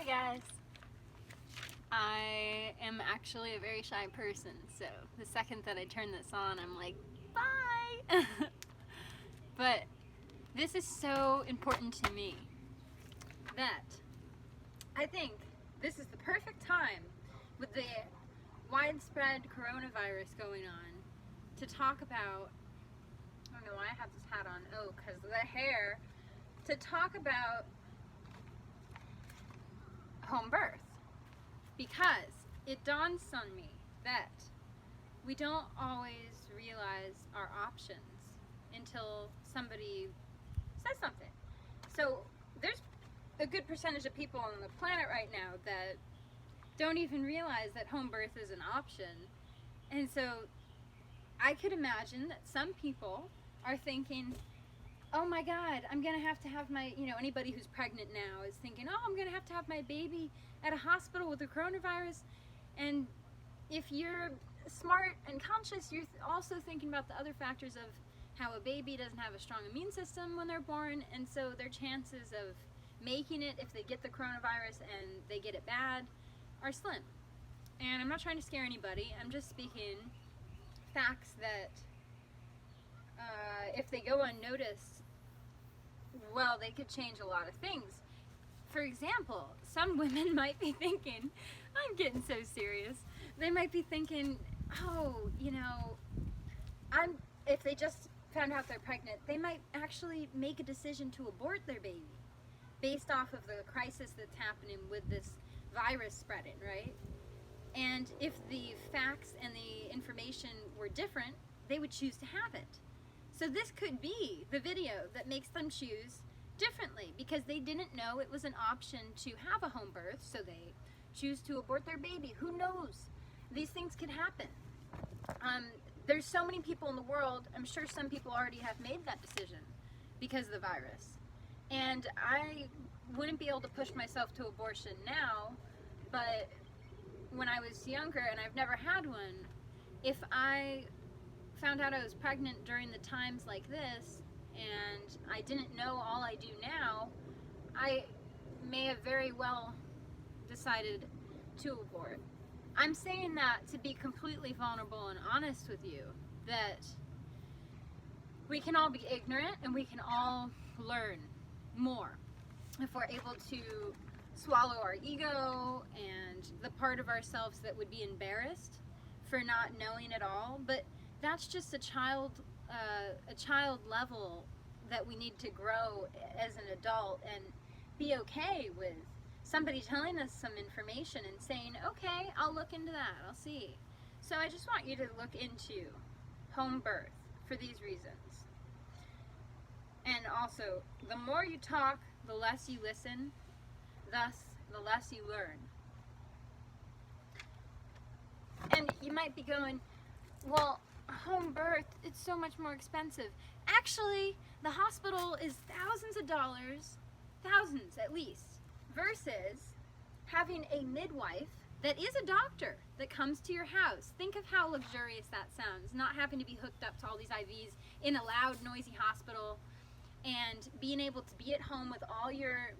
guys. I am actually a very shy person, so the second that I turn this on, I'm like, bye! But this is so important to me that I think this is the perfect time with the widespread coronavirus going on to talk about, I don't know why I have this hat on, oh, because of the hair, to talk about home birth. Because it dawns on me that we don't always realize our options until somebody says something. So there's a good percentage of people on the planet right now that don't even realize that home birth is an option. And so I could imagine that some people are thinking, oh my God, I'm gonna have to have my, anybody who's pregnant now is thinking, oh, I'm gonna have to have my baby at a hospital with the coronavirus. And if you're smart and conscious, you're also thinking about the other factors of how a baby doesn't have a strong immune system when they're born, and so their chances of making it if they get the coronavirus and they get it bad are slim. And I'm not trying to scare anybody, I'm just speaking facts that if they go unnoticed, well, they could change a lot of things. For example, some women might be thinking, I'm getting so serious, they might be thinking, oh, if they just found out they're pregnant, they might actually make a decision to abort their baby based off of the crisis that's happening with this virus spreading, right? And if the facts and the information were different, they would choose to have it. So this could be the video that makes them choose differently because they didn't know it was an option to have a home birth, so they choose to abort their baby. Who knows? These things could happen. There's so many people in the world, I'm sure some people already have made that decision because of the virus. And I wouldn't be able to push myself to abortion now, but when I was younger, and I've never had one, if I found out I was pregnant during the times like this, and I didn't know all I do now, I may have very well decided to abort. I'm saying that to be completely vulnerable and honest with you, that we can all be ignorant and we can all learn more if we're able to swallow our ego and the part of ourselves that would be embarrassed for not knowing it all. But that's just a child level that we need to grow as an adult and be okay with somebody telling us some information and saying, okay, I'll look into that, I'll see. So I just want you to look into home birth for these reasons. And also, the more you talk, the less you listen, thus the less you learn. And you might be going, well, home birth, it's so much more expensive. Actually, the hospital is thousands of dollars, thousands at least, versus having a midwife that is a doctor that comes to your house. Think of how luxurious that sounds, not having to be hooked up to all these IVs in a loud, noisy hospital, and being able to be at home with all your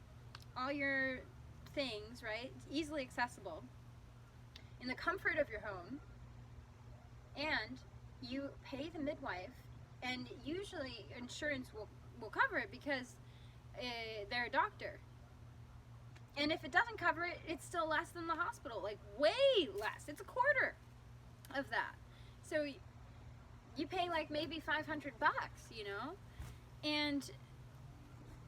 things, right? It's easily accessible in the comfort of your home, and you pay the midwife, and usually insurance will cover it because they're a doctor. And if it doesn't cover it, it's still less than the hospital, like way less. It's a quarter of that. So you pay like maybe $500, and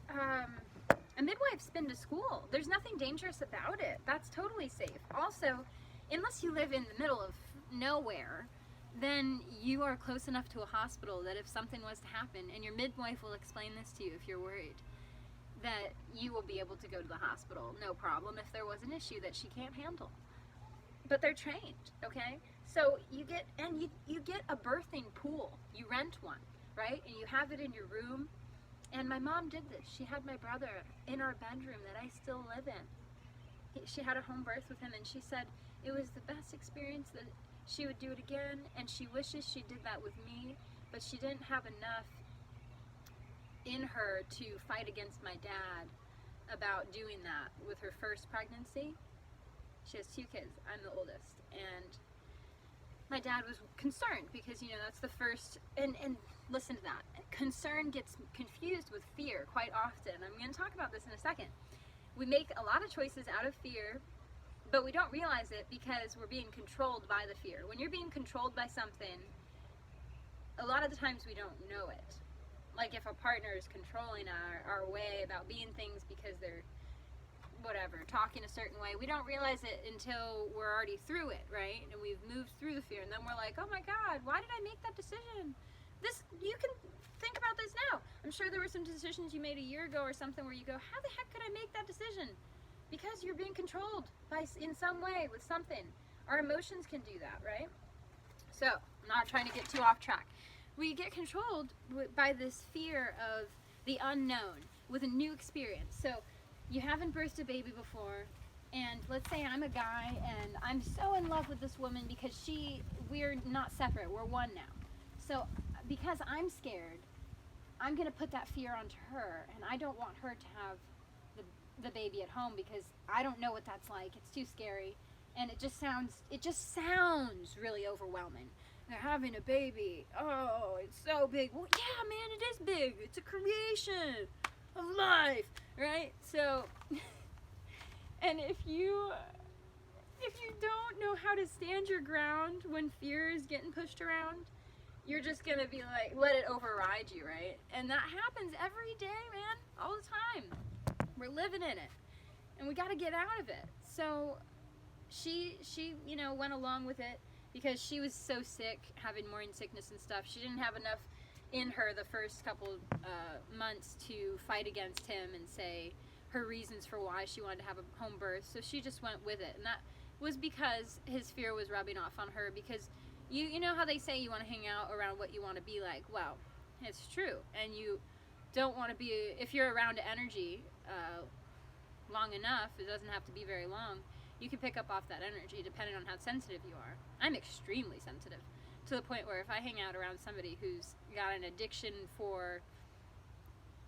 a midwife's been to school. There's nothing dangerous about it. That's totally safe. Also, unless you live in the middle of nowhere, then you are close enough to a hospital that if something was to happen, and your midwife will explain this to you if you're worried, that you will be able to go to the hospital, no problem, if there was an issue that she can't handle. But they're trained, okay? So you get a birthing pool. You rent one, right? And you have it in your room. And my mom did this. She had my brother in our bedroom that I still live in. She had a home birth with him, and she said it was the best experience, that she would do it again, and she wishes she did that with me, but she didn't have enough in her to fight against my dad about doing that with her first pregnancy. She has 2 kids. I'm the oldest. And my dad was concerned because, you know, that's the first, and listen to that. Concern gets confused with fear quite often. I'm going to talk about this in a second. We make a lot of choices out of fear, but we don't realize it because we're being controlled by the fear. When you're being controlled by something, a lot of the times we don't know it. Like if a partner is controlling our way about being things because they're whatever, talking a certain way, we don't realize it until we're already through it, right? And we've moved through the fear, and then we're like, oh my God, why did I make that decision? You can think about this now. I'm sure there were some decisions you made a year ago or something where you go, how the heck could I make that decision? Because you're being controlled in some way with something. Our emotions can do that, right? So, I'm not trying to get too off track. We get controlled by this fear of the unknown with a new experience. So, you haven't birthed a baby before, and let's say I'm a guy and I'm so in love with this woman because we're not separate, we're one now. So, because I'm scared, I'm going to put that fear onto her, and I don't want her to have the baby at home because I don't know what that's like. It's too scary, and it just sounds really overwhelming. They're having a baby. Oh, it's so big. Well, yeah, man, it is big. It's a creation of life, right? So, and if you don't know how to stand your ground when fear is getting pushed around, you're just gonna be like, let it override you, right? And that happens every day, man, all the time. We're living in it, and we got to get out of it. So she you know, went along with it because she was so sick, having morning sickness and stuff. She didn't have enough in her the first couple months to fight against him and say her reasons for why she wanted to have a home birth. So she just went with it, and that was because his fear was rubbing off on her. Because you know how they say you want to hang out around what you want to be like. Well, it's true, and you don't want to be, if you're around energy long enough, it doesn't have to be very long, you can pick up off that energy depending on how sensitive you are. I'm extremely sensitive, to the point where if I hang out around somebody who's got an addiction for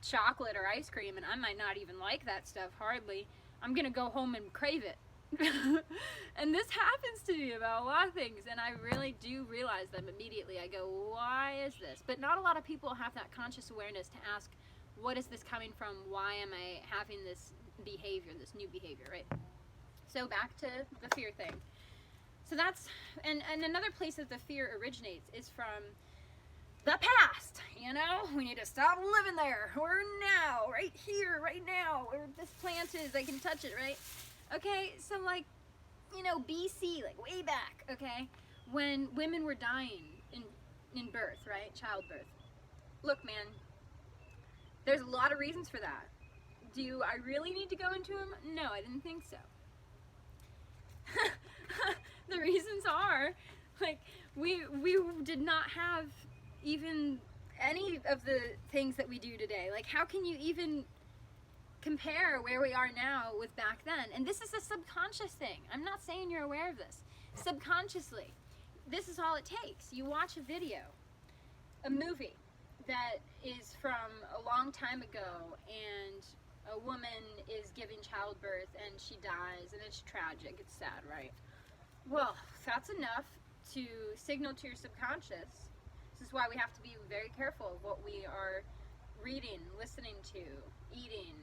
chocolate or ice cream, and I might not even like that stuff hardly, I'm gonna go home and crave it. And this happens to me about a lot of things, and I really do realize them immediately. I go, why is this? But not a lot of people have that conscious awareness to ask, what is this coming from? Why am I having this behavior, this new behavior, right? So back to the fear thing. So that's, and another place that the fear originates is from the past, you know? We need to stop living there. We're now, right here, right now, where this plant is, I can touch it, right? Okay, so like, you know, BC, like way back, okay? When women were dying in birth, right? Childbirth. Look, man, there's a lot of reasons for that. Do I really need to go into them? No, I didn't think so. The reasons are, like, we did not have even any of the things that we do today. Like, how can you even compare where we are now with back then? And this is a subconscious thing. I'm not saying you're aware of this. Subconsciously, this is all it takes. You watch a video, a movie that is from a long time ago, and a woman is giving childbirth and she dies, and it's tragic, it's sad, right? Well, that's enough to signal to your subconscious. This is why we have to be very careful of what we are reading, listening to, eating,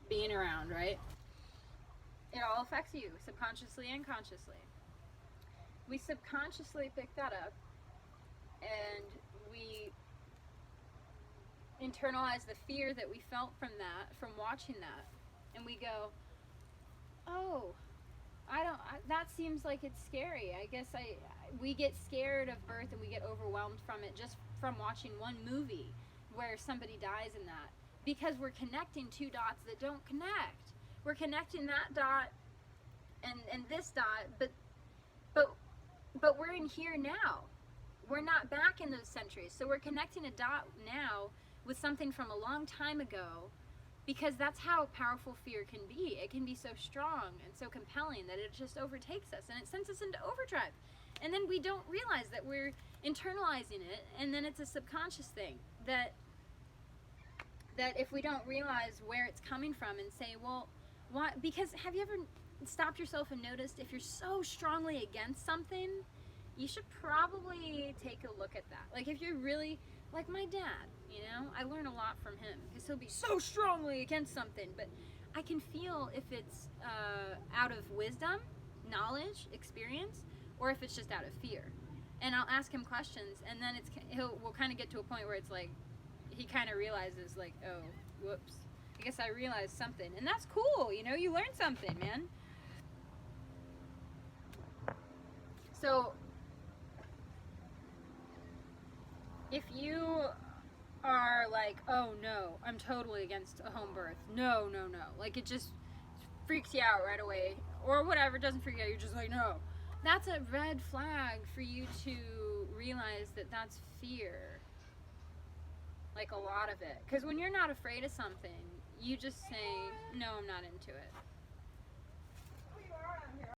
being around, right? It all affects you, subconsciously and consciously. We subconsciously pick that up, and we internalize the fear that we felt from watching that, and we go, oh, that seems like it's scary. I guess we get scared of birth, and we get overwhelmed from it just from watching one movie where somebody dies in that, because we're connecting two dots that don't connect. We're connecting that dot and this dot, but we're in here now. We're not back in those centuries. So we're connecting a dot now with something from a long time ago, because that's how powerful fear can be. It can be so strong and so compelling that it just overtakes us, and it sends us into overdrive. And then we don't realize that we're internalizing it, and then it's a subconscious thing that that if we don't realize where it's coming from and say, well, why? Because have you ever stopped yourself and noticed if you're so strongly against something, you should probably take a look at that. Like if you're really, like my dad, you know, I learn a lot from him because he'll be so strongly against something, but I can feel if it's out of wisdom, knowledge, experience, or if it's just out of fear. And I'll ask him questions, and then we'll kind of get to a point where it's like he kind of realizes like, oh, whoops, I guess I realized something, and that's cool. You know, you learn something, man. So if you are like, oh no, I'm totally against a home birth. No, no, no. Like it just freaks you out right away. Or whatever, it doesn't freak you out. You're just like, no. That's a red flag for you to realize that that's fear. Like a lot of it. Because when you're not afraid of something, you just say, no, I'm not into it.